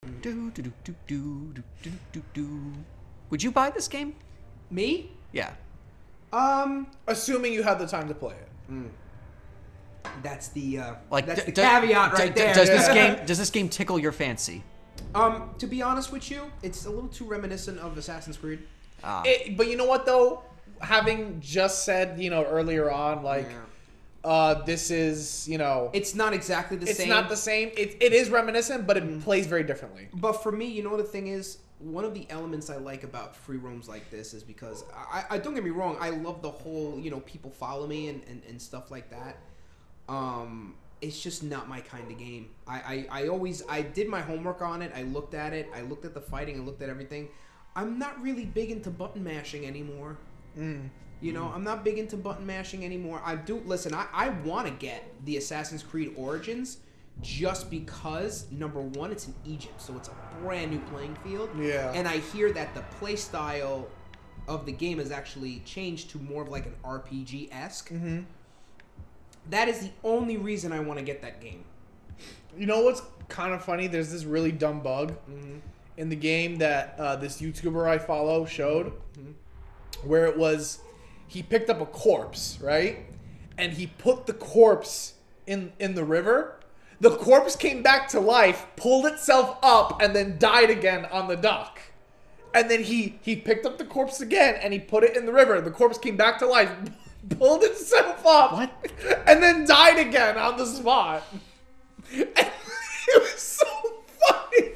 Do, do, do, do, do, do, do, do, do. Would you buy this game? Me? Yeah. Assuming you had the time to play it. That's the Like, that's the caveat right there. Does this game tickle your fancy? To be honest with you, it's a little too reminiscent of Assassin's Creed. But you know what though? Having just said, earlier on, this is, It's not exactly the same. It's not the same. It is reminiscent, but it plays very differently. But for me, the thing is, one of the elements I like about free roams like this is because I don't get me wrong, I love the whole, people follow me and stuff like that. It's just not my kind of game. I did my homework on it. I looked at it. I looked at the fighting. I looked at everything. I'm not really big into button mashing anymore. I'm not big into button mashing anymore. I want to get the Assassin's Creed Origins just because, number one, it's in Egypt, so it's a brand new playing field. Yeah. And I hear that the play style of the game has actually changed to more of like an RPG-esque. Mm-hmm. That is the only reason I want to get that game. You know what's kind of funny? There's this really dumb bug in the game that this YouTuber I follow showed, where it was he picked up a corpse, right? And he put the corpse in the river. The corpse came back to life, pulled itself up, and then died again on the dock. And then he picked up the corpse again, and he put it in the river. The corpse came back to life, pulled itself up, and then died again on the spot. And it was so funny.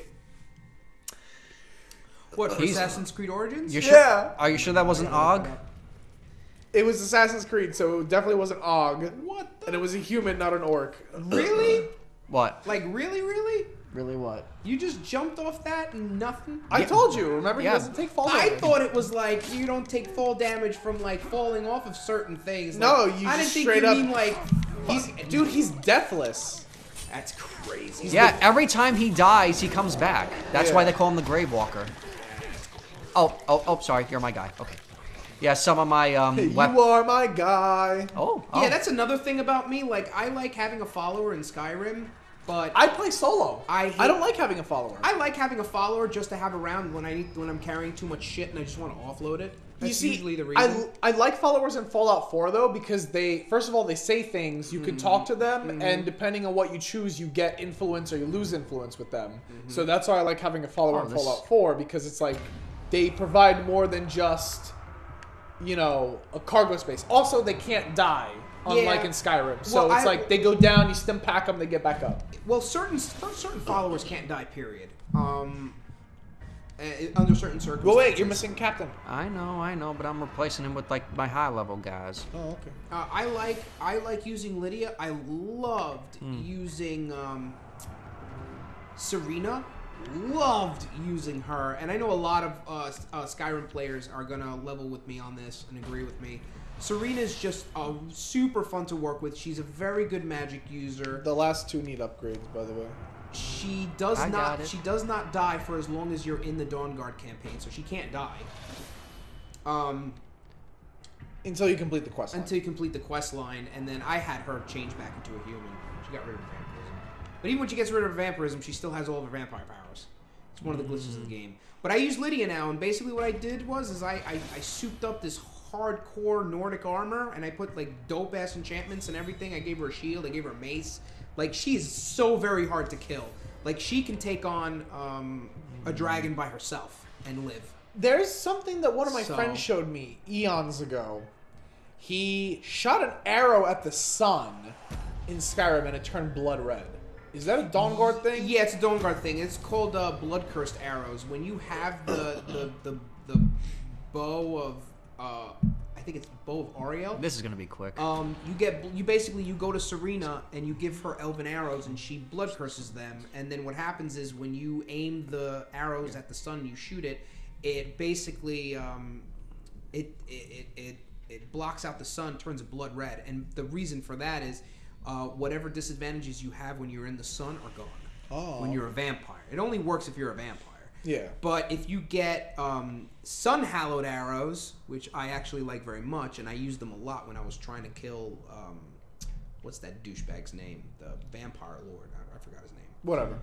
What, for Assassin's Creed Origins? Sure? Yeah. Are you sure that wasn't Og? It was Assassin's Creed, so it definitely wasn't Og. What the? And it was a human, not an orc. Really? What? Like, really? Really what? You just jumped off that and nothing? I told you. Remember, he doesn't take fall damage. I thought it was like you don't take fall damage from like falling off of certain things. No, like, you I just didn't straight think you up. mean like He's deathless. That's crazy. Yeah, every time he dies, he comes back. That's why they call him the Grave Walker. Oh, sorry. You're my guy. Okay. Yeah, some of my You are my guy. Oh. Yeah, that's another thing about me. Like, I like having a follower in Skyrim, but I play solo. I don't like having a follower. I like having a follower just to have around when I'm carrying too much shit and I just want to offload it. That's usually the reason. I like followers in Fallout 4 though because first of all they say things, you can talk to them, and depending on what you choose, you get influence or you lose influence with them. So that's why I like having a follower in Fallout 4 because it's like they provide more than just a cargo space. Also, they can't die, unlike in Skyrim. So it's like they go down, you stim pack them, they get back up. Well, certain followers can't die. Period. Under certain circumstances. Well, wait, you're missing Captain. I know, but I'm replacing him with like my high level guys. Oh, okay. I like using Lydia. I loved using Serena. Loved using her, and I know a lot of Skyrim players are gonna level with me on this and agree with me. Serena's just super fun to work with. She's a very good magic user. The last two need upgrades, by the way. She does not die for as long as you're in the Dawnguard campaign, so she can't die. Until you complete the quest line. Until you complete the quest line, and then I had her change back into a human. She got rid of her vampirism. But even when she gets rid of her vampirism, she still has all of her vampire powers. It's one of the glitches of the game. But I use Lydia now, and basically what I did was I souped up this hardcore Nordic armor, and I put like dope-ass enchantments and everything. I gave her a shield, I gave her a mace. Like, she is so very hard to kill. Like, she can take on a dragon by herself and live. There's something that one of my friends showed me eons ago. He shot an arrow at the sun in Skyrim, and it turned blood red. Is that a Dawnguard thing? Yeah, it's a Dawnguard thing. It's called blood-cursed arrows. When you have the bow of I think it's Bow of Ariel. This is gonna be quick. You go to Serena and you give her elven arrows and she blood curses them, and then what happens is when you aim the arrows at the sun and you shoot it, it basically it blocks out the sun, turns it blood red, and the reason for that is whatever disadvantages you have when you're in the sun are gone. Oh. When you're a vampire, it only works if you're a vampire. Yeah. But if you get sun-hallowed arrows, which I actually like very much, and I used them a lot when I was trying to kill, what's that douchebag's name? The vampire lord. I forgot his name. Whatever.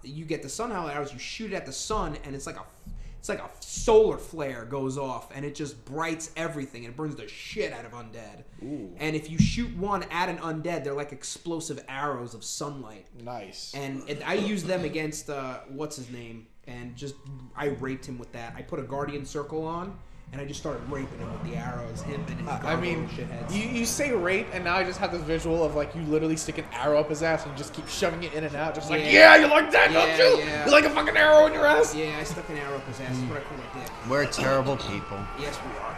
You get the sun highlight arrows. You shoot it at the sun, and it's like a solar flare goes off, and it just brights everything, and it burns the shit out of undead. Ooh. And if you shoot one at an undead, they're like explosive arrows of sunlight. Nice. And I used them against what's his name, and I raped him with that. I put a guardian circle on, and I just started raping him with the arrows. Him and his shitheads. You say rape, and now I just have this visual of like you literally stick an arrow up his ass and just keep shoving it in and out, just like you like that, don't you? Yeah. You like a fucking arrow in your ass? Yeah, I stuck an arrow up his ass. That's what I call a dick. We're terrible people. Yes, we are.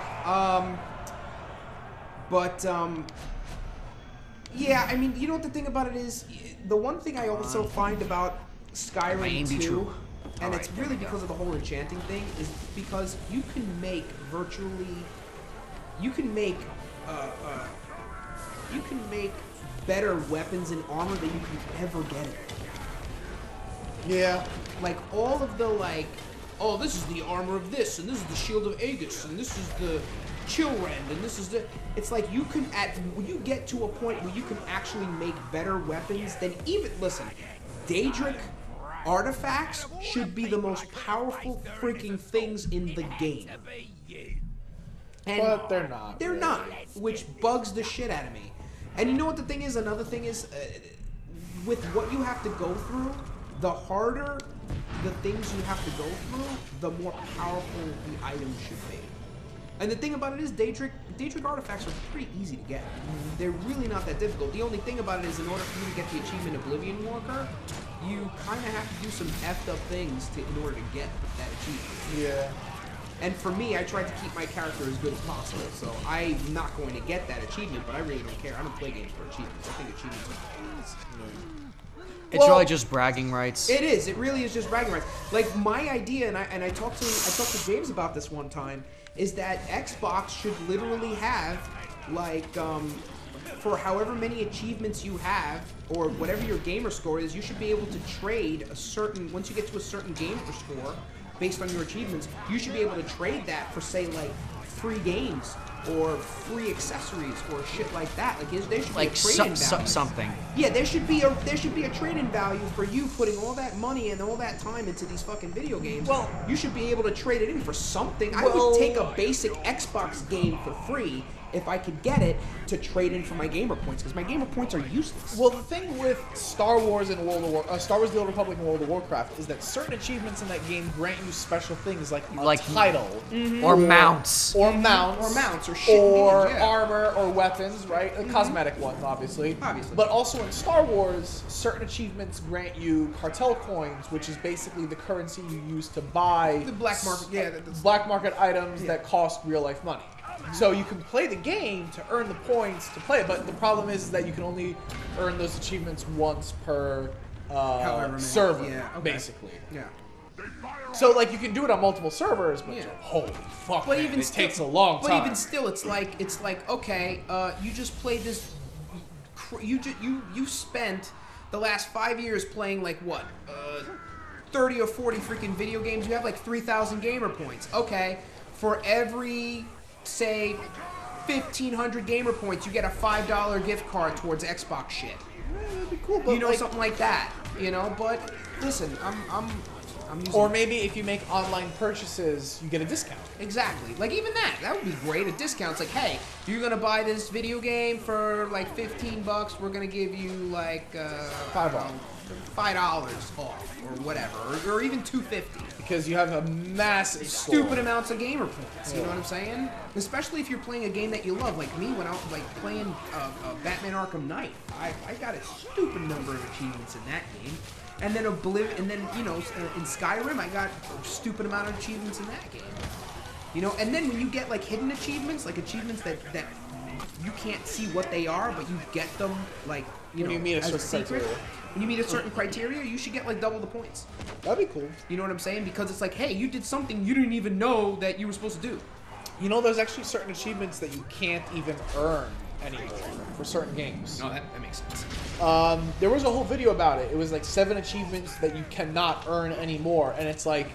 Yeah, I mean, you know what the thing about it is? The one thing I also find about Skyrim 2, and it's really because of the whole enchanting thing, is because you can make better weapons and armor than you can ever get it. Yeah. Like, all of the, like, oh, this is the armor of this, and this is the shield of Aegis, and this is the chill rend, and this is the... It's like you when you get to a point where you can actually make better weapons than even... Listen, Daedric artifacts should be the most powerful freaking things in the game. And But they're not. They're not, which bugs the shit out of me. And you know what the thing is? Another thing is, with what you have to go through, the harder the things you have to go through, the more powerful the items should be. And the thing about it is, Daedric artifacts are pretty easy to get. They're really not that difficult. The only thing about it is, in order for you to get the achievement Oblivion Walker, you kind of have to do some effed up things in order to get that achievement. Yeah. And for me, I tried to keep my character as good as possible, so I'm not going to get that achievement, but I really don't care. I don't play games for achievements. I think achievements are It's really just bragging rights. It is. It really is just bragging rights. Like, my idea, and I talked to James about this one time, is that Xbox should literally have, like, for however many achievements you have, or whatever your gamer score is, you should be able to trade once you get to a certain gamer score, based on your achievements, you should be able to trade that for, say, like, free games or free accessories or shit like that. Like, there should be a trade-in value. Something. Yeah, there should be a trade-in value for you putting all that money and all that time into these fucking video games. Well, you should be able to trade it in for something. I would take a basic Xbox game for free if I could get it to trade in for my gamer points, because my gamer points are useless. Well, the thing with Star Wars and Star Wars: The Old Republic and World of Warcraft is that certain achievements in that game grant you special things like a title, or mounts, or shit, or yeah. armor or weapons, right? Cosmetic ones, obviously. But also in Star Wars, certain achievements grant you cartel coins, which is basically the currency you use to buy The black market, black market items that cost real life money. So you can play the game to earn the points to play it, but the problem is that you can only earn those achievements once per server, basically. Yeah. So, like, you can do it on multiple servers, but holy fuck, But man, even it still, takes a long time. But even still, it's like okay, you just played this. You spent the last 5 years playing like what, 30 or 40 freaking video games. You have like 3,000 gamer points. Okay, for every, say, 1,500 gamer points, you get a $5 gift card towards Xbox shit. That'd be cool, but like, something like that. But listen, I'm using. Or maybe if you make online purchases, you get a discount. Exactly. Like, even that would be great. A discount's like, hey, you're going to buy this video game for like $15, we're going to give you like $5 off or whatever, or even $2.50. Because you have a massive stupid amounts of gamer points. You know what I'm saying? Especially if you're playing a game that you love. Like me, when I was like playing Batman Arkham Knight, I got a stupid number of achievements in that game. And then in Skyrim, I got a stupid amount of achievements in that game. And then when you get like hidden achievements, like achievements that you can't see what they are, but you get them like when you meet a certain secret. When you meet a certain criteria, you should get like double the points. That'd be cool. You know what I'm saying? Because it's like, hey, you did something you didn't even know that you were supposed to do. There's actually certain achievements that you can't even earn anymore for certain games. No, that makes sense. There was a whole video about it. It was like 7 achievements that you cannot earn anymore, and it's like,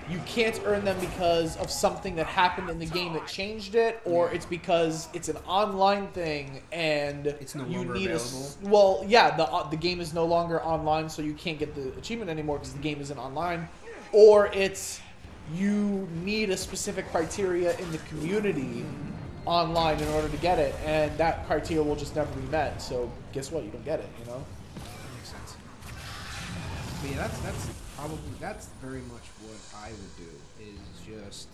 you can't earn them because of something that happened in the game that changed it, or it's because it's an online thing and It's no longer available. Well, yeah, the game is no longer online, so you can't get the achievement anymore because the game isn't online, or it's you need a specific criteria in the community online in order to get it, and that criteria will just never be met. So guess what? You don't get it. You know. That makes sense. But yeah, that's very much what I would do, is just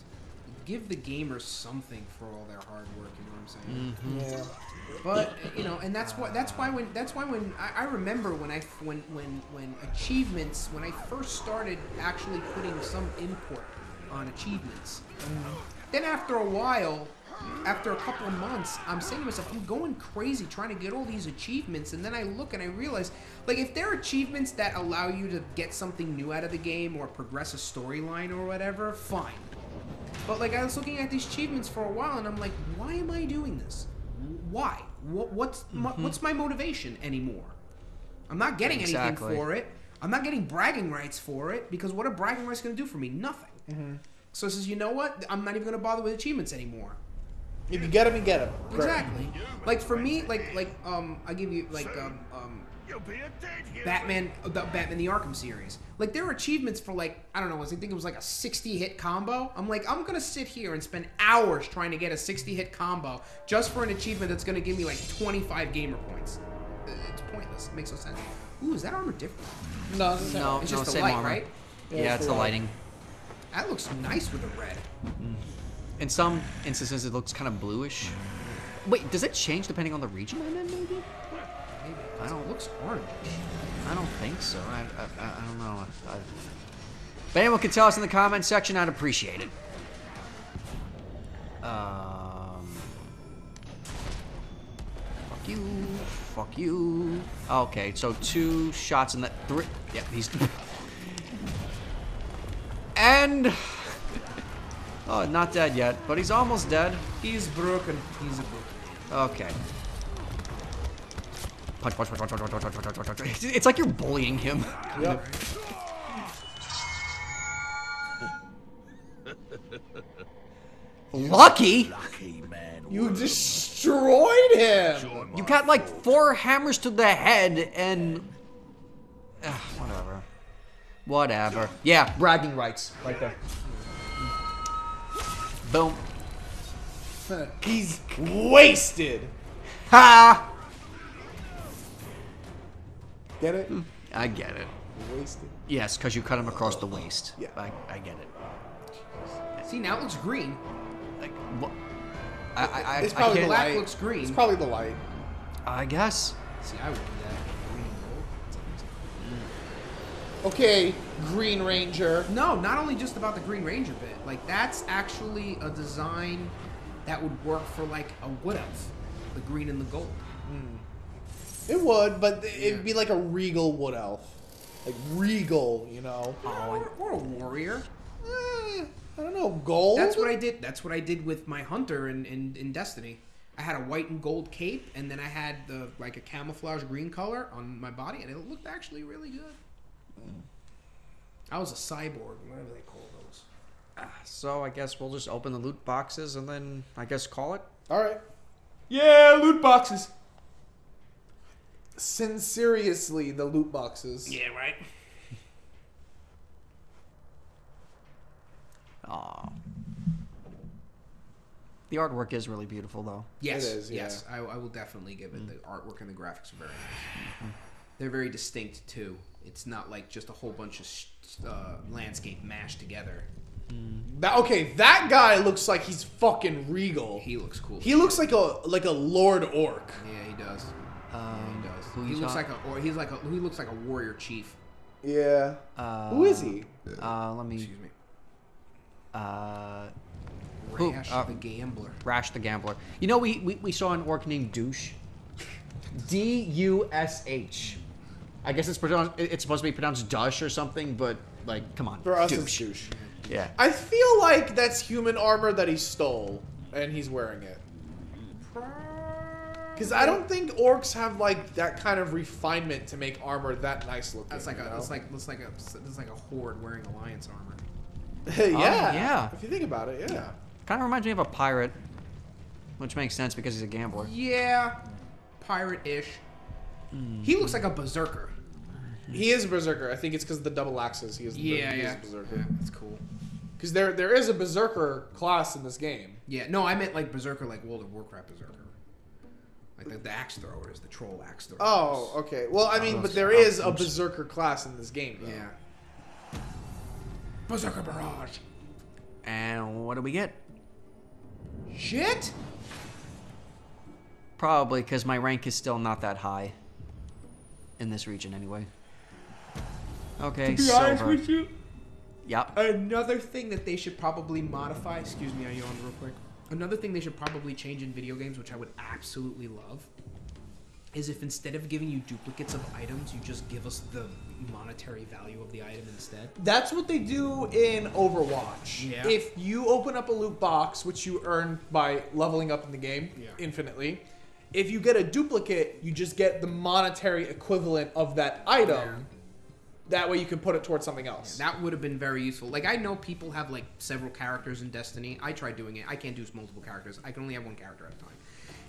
give the gamers something for all their hard work, you know what I'm saying? Yeah. But and that's why when I remember when achievements, when I first started actually putting some import on achievements, then after a while, after a couple of months, I'm saying to myself, I'm going crazy trying to get all these achievements, and then I look and I realize, like, if there are achievements that allow you to get something new out of the game or progress a storyline or whatever, fine. But, like, I was looking at these achievements for a while, and I'm like, why am I doing this? Why? What's my motivation anymore? I'm not getting anything for it. I'm not getting bragging rights for it, because what are bragging rights going to do for me? Nothing. So it says, you know what? I'm not even going to bother with achievements anymore. If you get them, you get them. Exactly. Like for me, I give you Batman the Arkham series. Like there are achievements for like, I don't know, I think it was like a 60-hit combo. I'm like, I'm gonna sit here and spend hours trying to get a 60-hit combo just for an achievement that's gonna give me like 25 gamer points. It's pointless. It makes no sense. Ooh, is that armor different? No, it's just the same light, armor. right? Yeah, it's the lighting. That looks nice with the red. In some instances, it looks kind of bluish. Wait, does it change depending on the region I'm in, maybe? Maybe. It looks orange. I don't think so. I don't know. If anyone can tell us in the comment section, I'd appreciate it. Fuck you. Fuck you. Okay, so 2 shots in that 3. Yeah, he's... And... Oh, not dead yet, but he's almost dead. He's broken. He's a broken. Okay. Punch. It's like you're bullying him. Yep. Lucky? You destroyed him. You got like 4 hammers to the head and... Whatever. Yeah, bragging rights. Right there. Boom. He's wasted. Ha! Get it? I get it. Wasted. Yes, because you cut him across the waist. Yeah. I get it. See, now it looks green. Like, what? It's probably the Black light. looks green. It's probably the light. I guess. See, I would do that. Green and gold. Okay, Green Ranger. No, not only just about the Green Ranger bit. Like, that's actually a design that would work for, like, a Wood Elf. The green and the gold. It would, but it'd be like a regal Wood Elf. Like regal, you know. Or a warrior. I don't know, gold? That's what I did. That's what I did with my hunter in Destiny. I had a white and gold cape, and then I had like a camouflage green color on my body, and it looked actually really good. I was a cyborg, whatever they call those. So I guess we'll just open the loot boxes and then I guess call it. Alright. Yeah, loot boxes. Sinceriously, the loot boxes. Yeah, right. Aw. The artwork is really beautiful, though. Yes, It is, yeah. yes. I will definitely give it. The artwork and the graphics are very nice. They're very distinct, too. It's not like just a whole bunch of landscape mashed together. That guy looks like he's fucking regal. He looks cool. He looks like a Lord Orc. Yeah, he does. He He looks like he looks like a warrior chief. Yeah. Who is he? Let me... Excuse me. Who? Rash the Gambler. Rash the Gambler. You know, we saw an orc named Douche. D-U-S-H. I guess it's supposed to be pronounced Dush or something, but, like, come on. For us, Douche. it's douche. Yeah. I feel like that's human armor that he stole, and he's wearing it. Because I don't think orcs have like that kind of refinement to make armor that nice looking. That's like you know? it's like a horde wearing alliance armor. Yeah. If you think about it, yeah. Kind of reminds me of a pirate, which makes sense because he's a gambler. Yeah, pirate-ish. He looks like a berserker. He is a berserker. I think it's because of the double axes. He is a berserker. Yeah, that's cool. Because there is a berserker class in this game. Yeah, no, I meant like berserker, like World of Warcraft berserker. Like the axe throwers, the troll axe throwers. Oh, okay. Well, I mean, but there is a berserker class in this game, though. Yeah. Berserker Barrage. And what do we get? Shit. Probably because my rank is still not that high. In this region, anyway. Okay, To be silver. honest with you, Yep. another thing that they should probably modify. Excuse me, I yawned real quick. Another thing they should probably change in video games, which I would absolutely love, is if instead of giving you duplicates of items, you just give us the monetary value of the item instead. That's what they do in Overwatch. Yeah. If you open up a loot box, which you earn by leveling up in the game infinitely, if you get a duplicate, you just get the monetary equivalent of that item. Yeah. That way you can put it towards something else. That would have been very useful. Like, I know people have, like, several characters in Destiny. I tried doing it. I can't do multiple characters. I can only have one character at a time.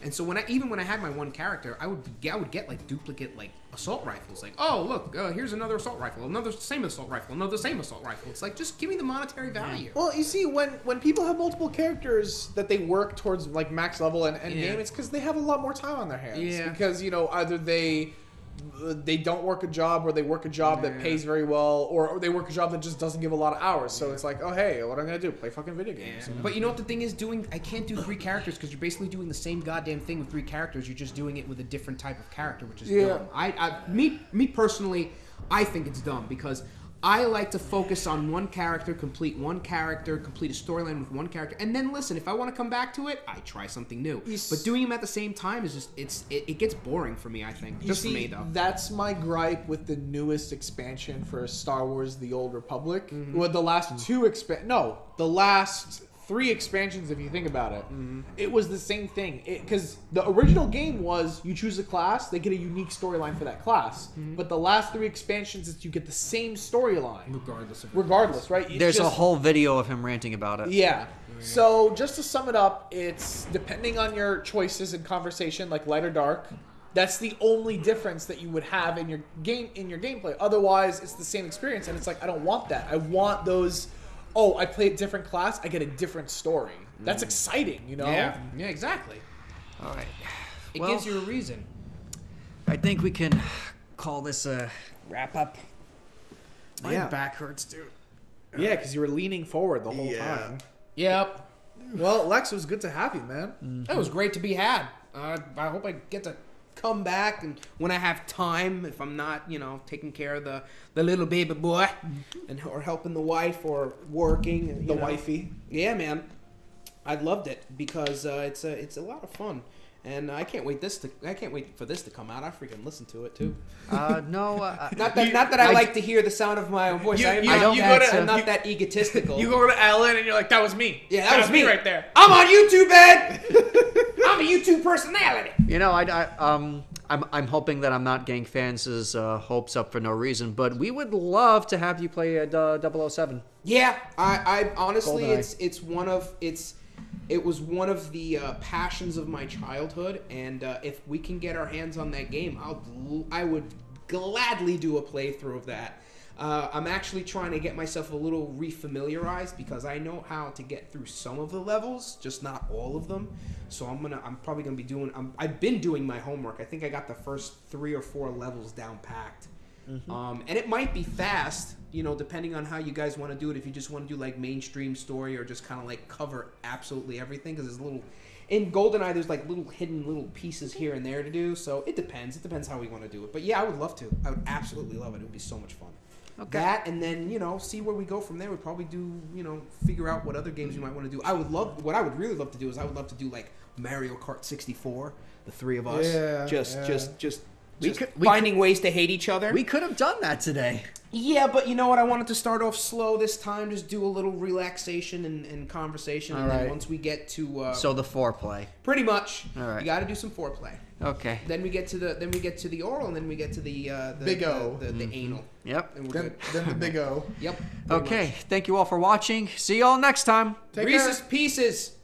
And so even when I had my one character, I would get like duplicate like assault rifles. Like, oh look, here's another assault rifle, another same assault rifle, another same assault rifle. It's like, just give me the monetary value. Well, you see, when people have multiple characters that they work towards like max level and game, it's because they have a lot more time on their hands. Yeah. Because either they don't work a job, or they work a job that pays very well, or they work a job that just doesn't give a lot of hours. So it's like, oh hey, what am I gonna do? Play fucking video games. But you know what the thing is? I can't do 3 characters because you're basically doing the same goddamn thing with 3 characters. You're just doing it with a different type of character, which is dumb. Me personally, I think it's dumb because I like to focus on one character, complete a storyline with one character, and then listen. If I want to come back to it, I try something new. But doing them at the same time is just it gets boring for me. I think for me though. That's my gripe with the newest expansion for Star Wars: The Old Republic. Well, the last the last 3 expansions, if you think about it, it was the same thing. Because the original game was you choose a class, they get a unique storyline for that class. But the last 3 expansions is you get the same storyline. Regardless, right? There's a whole video of him ranting about it. Yeah. So just to sum it up, it's depending on your choices in conversation, like light or dark. That's the only difference that you would have in your gameplay. Otherwise, it's the same experience, and it's like, I don't want that. I want those. Oh, I play a different class, I get a different story. That's exciting, Yeah, exactly. All right. It gives you a reason. I think we can call this a wrap up. My back hurts, dude. Yeah, because you were leaning forward the whole time. Yep. Well, Lex, it was good to have you, man. It was great to be had. I hope I get to come back, and when I have time, if I'm not, taking care of the little baby boy, or helping the wife, or working, The wifey. Yeah, man, I loved it because it's a lot of fun, and I can't wait for this to come out. I freaking listen to it too. No, Not that I like to hear the sound of my own voice. I'm not that egotistical. You go to Ellen and you're like, that was me. Yeah, that was me right there. I'm on YouTube, man. I'm a YouTube personality. I'm hoping that I'm not getting fans' hopes up for no reason, but we would love to have you play 007. Yeah, I honestly, GoldenEye. it was one of the passions of my childhood, and if we can get our hands on that game, I would gladly do a playthrough of that. I'm actually trying to get myself a little refamiliarized because I know how to get through some of the levels, just not all of them. So I'm probably gonna be doing. I've been doing my homework. I think I got the first 3 or 4 levels down packed. And it might be fast, depending on how you guys want to do it. If you just want to do like mainstream story or just kind of like cover absolutely everything, because there's in GoldenEye there's like hidden little pieces here and there to do. So it depends. It depends how we want to do it. But yeah, I would love to. I would absolutely love it. It would be so much fun. Okay. That, and then see where we go from there. We'd probably do figure out what other games you might want to do. What I would really love to do is I would love to do like Mario Kart 64, the 3 of us. Just finding ways to hate each other. We could have done that today. Yeah, but you know what? I wanted to start off slow this time. Just do a little relaxation and conversation. And then once we get to so the foreplay. Pretty much. All right. You got to do some foreplay. Okay. Then we get to the oral, and then we get to the big O, the anal. Yep. And we're Then, good. then the big O. Yep. Okay. Thank you all for watching. See y'all next time. Take Reese's care. Pieces.